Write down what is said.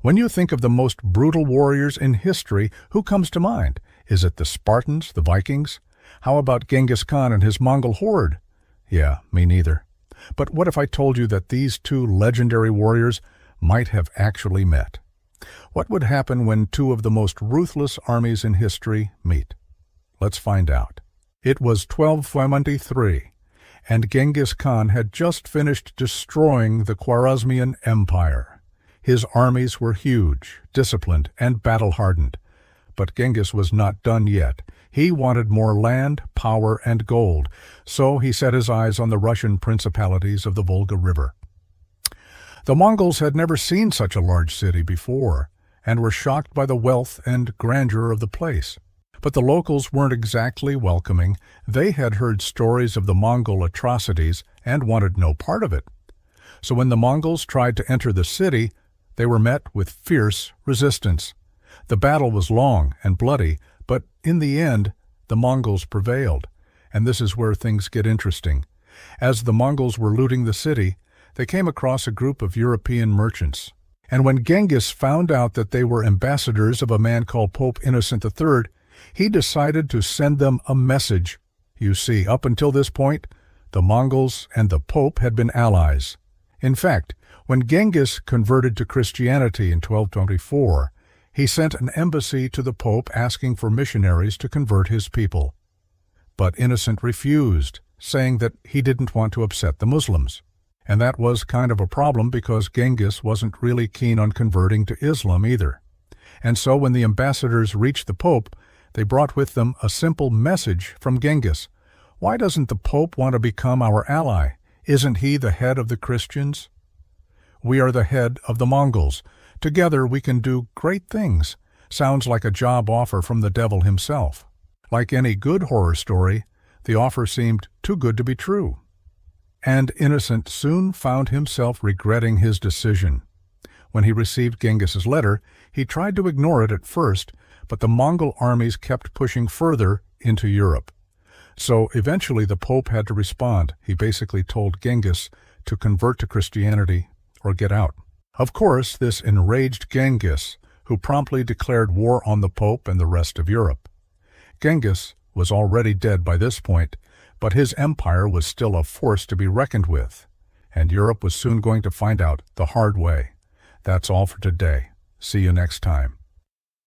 When you think of the most brutal warriors in history, who comes to mind? Is it the Spartans, the Vikings? How about Genghis Khan and his Mongol horde? Yeah, me neither. But what if I told you that these two legendary warriors might have actually met? What would happen when two of the most ruthless armies in history meet? Let's find out. It was 1223, and Genghis Khan had just finished destroying the Khwarezmian Empire. His armies were huge, disciplined, and battle-hardened. But Genghis was not done yet. He wanted more land, power, and gold, so he set his eyes on the Russian principalities of the Volga River. The Mongols had never seen such a large city before, and were shocked by the wealth and grandeur of the place. But the locals weren't exactly welcoming. They had heard stories of the Mongol atrocities and wanted no part of it. So when the Mongols tried to enter the city, they were met with fierce resistance. The battle was long and bloody, but in the end, the Mongols prevailed. And this is where things get interesting. As the Mongols were looting the city, they came across a group of European merchants. And when Genghis found out that they were ambassadors of a man called Pope Innocent III, he decided to send them a message. You see, up until this point, the Mongols and the Pope had been allies. In fact, when Genghis converted to Christianity in 1224, he sent an embassy to the Pope asking for missionaries to convert his people. But Innocent refused, saying that he didn't want to upset the Muslims. And that was kind of a problem because Genghis wasn't really keen on converting to Islam either. And so when the ambassadors reached the Pope, they brought with them a simple message from Genghis. Why doesn't the Pope want to become our ally? Isn't he the head of the Christians? We are the head of the Mongols. Together we can do great things. Sounds like a job offer from the devil himself. Like any good horror story, the offer seemed too good to be true. And Innocent soon found himself regretting his decision. When he received Genghis's letter, he tried to ignore it at first, but the Mongol armies kept pushing further into Europe. So eventually the Pope had to respond. He basically told Genghis to convert to Christianity or get out. Of course, this enraged Genghis, who promptly declared war on the Pope and the rest of Europe. Genghis was already dead by this point, but his empire was still a force to be reckoned with, and Europe was soon going to find out the hard way. That's all for today. See you next time.